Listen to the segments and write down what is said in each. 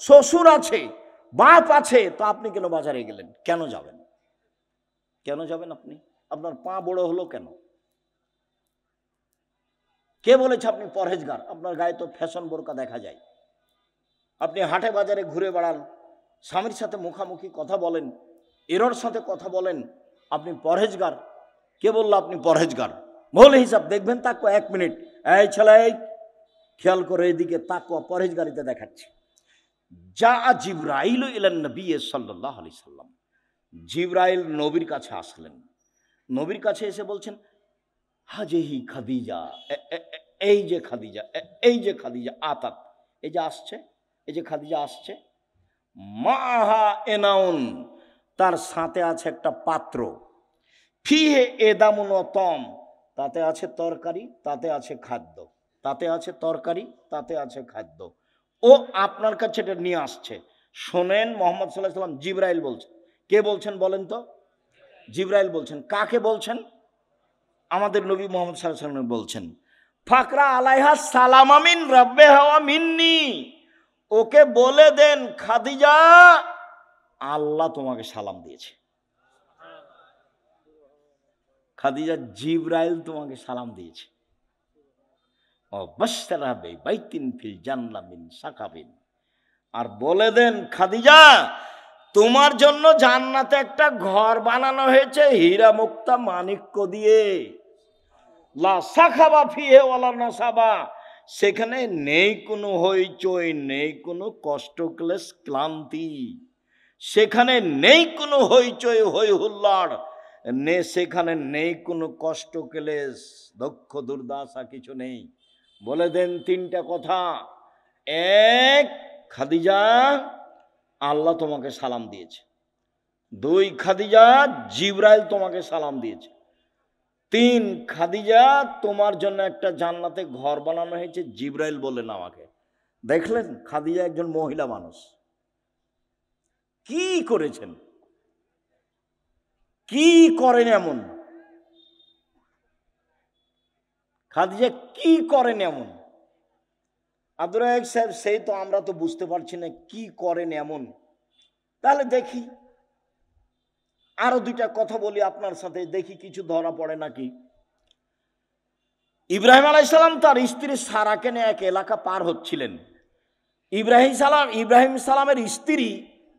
শ্বশুর আছে, বাপ আছে, তো আপনি কেন বাজারে গেলেন? কেন যাবেন? কেন যাবেন আপনি? আপনার পা বড় হলো কেন? কে বলেছে আপনি পরহেজগার? আপনার গায়ে তো ফ্যাশন বোরকা দেখা যায়। আপনি হাটে বাজারে ঘুরে বেড়ান, স্বামীর সাথে মুখামুখি কথা বলেন, এরর সাথে কথা বলেন, আপনি পরহেজগার। কে বললো আপনি পরহেজগার? মৌলিক হিসাব দেখবেন, তাকো 1 মিনিট, এই ছেলে খেয়াল করে এদিকে তাকো, পরহেজগারিতে দেখাচ্ছে। যা জিবরাইল ইলান নবী সাল্লাল্লাহু আলাইহি সাল্লাম, জিবরাইল নবীর কাছে আসলেন। নবীর কাছে এসে বলছেন, হাজেহি খাদিজা, এই যে খাদিজা, এই যে খাদিজা আতাত, এই যে আসছে, এই যে খাদিজা আসছে, মাহা এনাউন, তার সাথে আছে একটা পাত্র, ফিহে এদামুন তম, তাতে আছে তরকারি, তাতে আছে খাদ্য, তাতে আছে তরকারি, তাতে আছে খাদ্য। ও আপনার কাছে এটা নিয়ে আসছে। শোনেন, মোহাম্মদ সাল্লাল্লাহু আলাইহি সাল্লাম, জিবরাইল বলছেন। কে বলছেন বলেন তো? জিবরাইল বলছেন। কাকে বলছেন? আমাদের নবী মোহাম্মদ সাল্লাল্লাহু আলাইহি সাল্লাম বলছেন, ফাকরা আলাইহা সালাম আমিন রাব্বে হাওয়া মিন্নি, ওকে বলে দেন খাদিজা আল্লাহ তোমাকে সালাম দিয়েছে। খাদিজা, জিবরাইল তোমাকে সালাম দিয়েছে। ও বাশশারা বাইতিন ফিল জান্নাহ মিন সাকাবিন, আর বলে দেন খাদিজা তোমার জন্য জান্নাতে একটা ঘর বানানো হয়েছে হীরা মুক্তা মাণিক্য দিয়ে, লা সাখাবা ফিহে ওয়ালা নাসাবা, সেখানে নেই কোনো হইচই, নেই কোনো কষ্ট ক্লেশ ক্লান্তি, সেখানে নেই কোনো হইচই হই হুল্লাড়, সেখানে নেই কোনো কষ্ট ক্লেশ দুঃখ দুর্দশা, কিছু নেই। বলে দেন 3টা কথা। 1, খাদিজা আল্লাহ তোমাকে সালাম দিয়েছে। 2, খাদিজা জিবরাইল তোমাকে সালাম দিয়েছে। 3, খাদিজা তোমার জন্য একটা জান্নাতে ঘর বানানো হয়েছে, জিবরাইল বললেন আমাকে। দেখলেন, খাদিজা একজন মহিলা মানুষ, কি করেছেন, কি করেন এমন? খাদিজা কি করেন এমন? আব্দুর রাজ্জাক সাহেব, সেই তো আমরা তো বুঝতে পারছি না কি করেন এমন। তাহলে দেখি আরো 2টা কথা বলি আপনার সাথে, দেখি কিছু ধরা পড়ে নাকি। ইব্রাহিম আলাইহিস সালাম তার স্ত্রী সারাকে নিয়ে এক এলাকা পার হচ্ছিলেন। ইব্রাহিম সালামের স্ত্রী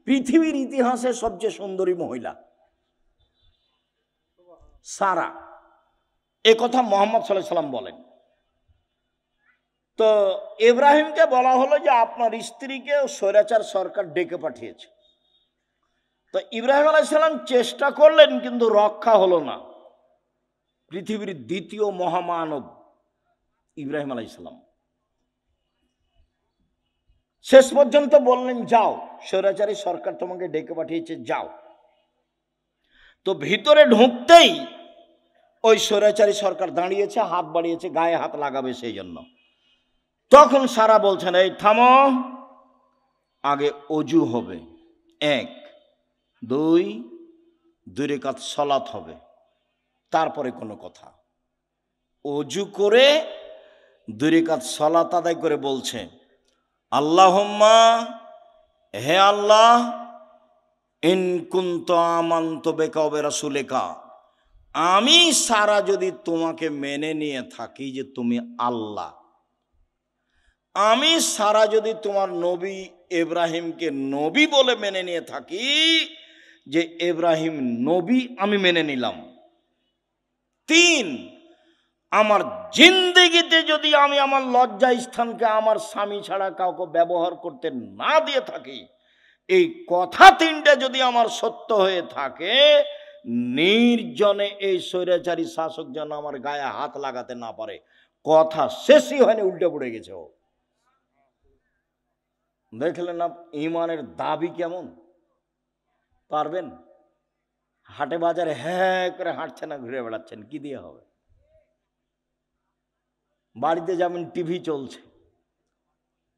পৃথিবীর ইতিহাসে সবচেয়ে সুন্দরী মহিলা সারা, এ কথা মুহাম্মদ সাল্লাল্লাহু আলাইহি সাল্লাম বলেন। তো ইব্রাহিমকে বলা হলো যে আপনার স্ত্রীকে স্বৈরাচার সরকার ডেকে পাঠিয়েছে। তো ইব্রাহিম আলাইহিস সালাম চেষ্টা করলেন, কিন্তু রক্ষা হলো না। পৃথিবীর 2য় মহামানব ইব্রাহিম আলাইহিস সালাম শেষ পর্যন্ত বললেন, যাও, স্বৈরাচারী সরকার তোমাকে ডেকে পাঠিয়েছে, যাও। তো ভিতরে ঢুকতেই ওই স্বৈরাচারী সরকার দাঁড়িয়েছে, হাত বাড়িয়েছে, গায়ে হাত লাগাবে সেই জন্য। তখন সারা বলছেন, এই থামো, আগে অজু হবে, 1, 2 রাকাত সালাত হবে, তারপরে কোনো কথা। অজু করে 2 রাকাত সালাত আদায় করে বলছে, আল্লাহুম্মা, হে আল্লাহ, ইন কুনতু আমানতু বিকা ওয়া বিরাসূলিকা, আমি সারা যদি তোমাকে মেনে নিয়ে থাকি যে তুমি আল্লাহ, আমি সারা যদি তোমার নবী ইব্রাহিমকে নবী বলে মেনে নিয়ে থাকি যে ইব্রাহিম নবী, আমি মেনে নিলাম। 3, আমার জিন্দেগিতে যদি আমি আমার লজ্জা স্থানকে আমার স্বামী ছাড়া কাউকে ব্যবহার করতে না দিয়ে থাকি, এই কথা 3টা যদি আমার সত্য হয়ে থাকে, নির্জনে এই স্বৈরাচারী শাসক যেন আমার গায়ে হাত লাগাতে না পারে। কথা শেষই হয়নি, উল্টে পড়ে গেছে ও। দেখলেন না ইমানের দাবি কেমন? পারবেন? হাটে বাজারে হ্যাঁ করে হাঁটছেন না, ঘুরে বেড়াচ্ছেন, কি দিয়ে হবে? বাড়িতে যাবেন, টিভি চলছে,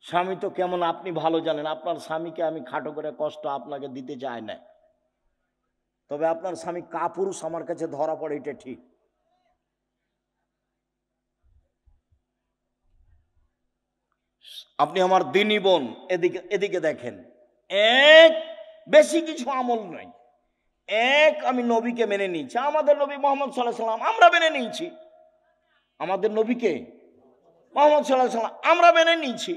স্বামী তো কেমন আপনি ভালো জানেন। আপনার স্বামীকে আমি খাটো করে কষ্ট আপনাকে দিতে চাই না, তবে আপনার স্বামী কাপুরুষ আমার কাছে ধরা পড়ে, এটা ঠিক। আপনি আমার দিনী বোন, এদিকে এদিকে দেখেন, এক বেশি কিছু আমল নয়, এক আমি নবীকে মেনে নিয়েছি, আমাদের নবী মোহাম্মদ সাল্লাল্লাহু আলাইহি ওয়াসাল্লাম আমরা মেনে নিয়েছি, আমাদের নবীকে মোহাম্মদ সাল্লাল্লাহু আলাইহি ওয়াসাল্লাম আমরা মেনে নিয়েছি।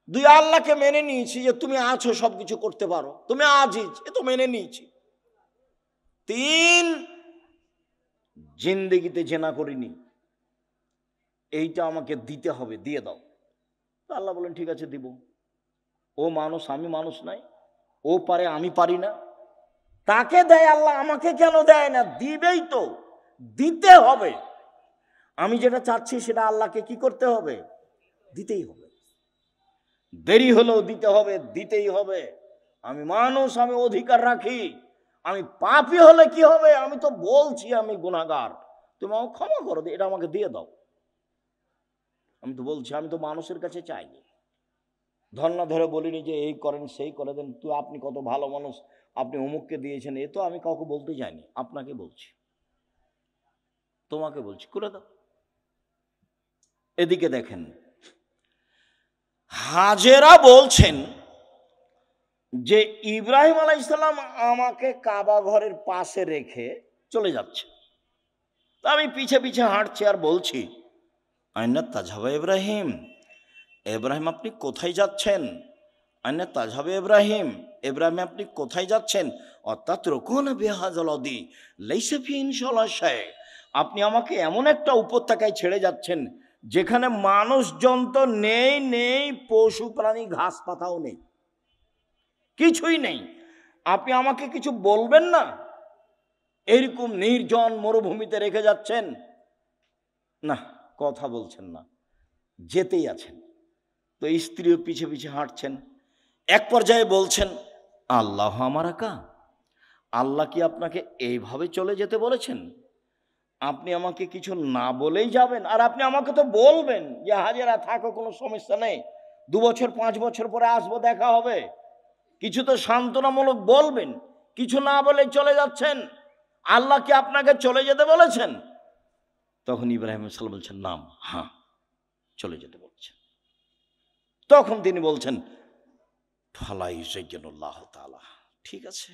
দুই, আল্লাহকে মেনে নিয়েছি যে তুমি আছো, সবকিছু করতে পারো, তুমি আজিজ, এ তো মেনে নিয়েছি। তিন, জিন্দেগিতে জেনা করিনি, এইটা আমাকে দিতে হবে, দিয়ে দাও। আল্লাহ বলেন ঠিক আছে দিব। ও মানুষ, আমি মানুষ নাই, ও পারে আমি পারি না, তাকে দেয় আল্লাহ, আমাকে কেন দেয় না? দিবেই তো, দিতে হবে। আমি যেটা চাচ্ছি সেটা আল্লাহকে কি করতে হবে? দিতেই হবে। দেরি হলেও দিতে হবে, দিতেই হবে। আমি মানুষ, আমি অধিকার রাখি। আমি পাপী হলে কি হবে? আমি তো বলছি আমি গুনাহগার, তুমি আমাকে ক্ষমা করো, এটা আমাকে দিয়ে দাও। আমি তো বলছি, আমি তো মানুষের কাছে চাইনি, ধর্ণা ধরে বলিনি যে এই করেন সেই করে দেন, তুই আপনি কত ভালো মানুষ, আপনি অমুককে দিয়েছেন, এ তো আমি কাউকে বলতে যাইনি, আপনাকে বলছি, তোমাকে বলছি, করে দাও। এদিকে দেখেন, হাজেরা বলছেন যে ইব্রাহিম আলাইহিস সালাম আমাকে কাবা ঘরের পাশে রেখে চলে যাচ্ছে, তা আমি পিছে পিছে হাঁটছি আর বলছি, আইনা তাজহাবা ইব্রাহিম, ইব্রাহিম আপনি কোথায় যাচ্ছেন? আইনা তাজহাবা ইব্রাহিম, ইব্রাহিম আপনি কোথায় যাচ্ছেন? অর্থাৎ রকুন বিহাজালদি লাইসা ফি ইনশাআল্লাহ শাই, আপনি আমাকে এমন একটা উপত্যকায় ছেড়ে যাচ্ছেন যেখানে মানুষজন তো নেই, নেই পশু প্রাণী, ঘাস পাতাও নেই, কিছুই নেই, আপনি আমাকে কিছু বলবেন না? এরকম নির্জন মরুভূমিতে রেখে যাচ্ছেন, না কথা বলছেন না, যেতেই আছেন। তো স্ত্রীও পিছে পিছে হাঁটছেন, এক পর্যায়ে বলছেন, আল্লাহ আমার আকা, আল্লাহ কি আপনাকে এইভাবে চলে যেতে বলেছেন? আপনি আমাকে কিছু না বলেই যাবেন? আর আপনি আমাকে তো বলবেন যে হাজেরা থাকো, কোনো সমস্যা নেই, 2 বছর 5 বছর পরে আসবো, দেখা হবে, কিছু তো সান্ত্বনামূলক বলবেন, কিছু না বলে চলে যাচ্ছেন, আল্লাহ কি আপনাকে চলে যেতে বলেছেন? তখন ইব্রাহিম আলাইহিস সালাম বলছেন, নাম, হ্যাঁ চলে যেতে বলছেন। তখন তিনি বলছেন, ফালাই যাইয়ানুল্লাহ তাআলা, ঠিক আছে,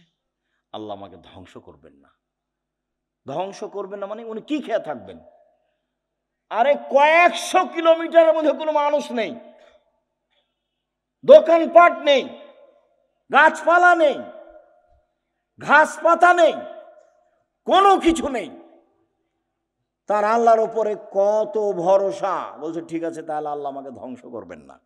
আল্লাহ আমাকে ধ্বংস করবেন না। ধ্বংস করবেন না মানে উনি কি খেয়ে থাকবেন? আরে কয়েকশো কিলোমিটারের মধ্যে কোনো মানুষ নেই, দোকানপাট নেই, গাছপালা নেই, ঘাস পাতা নেই, কোনো কিছু নেই, তার আল্লাহর উপরে কত ভরসা। বলছে ঠিক আছে, তাহলে আল্লাহ আমাকে ধ্বংস করবেন না।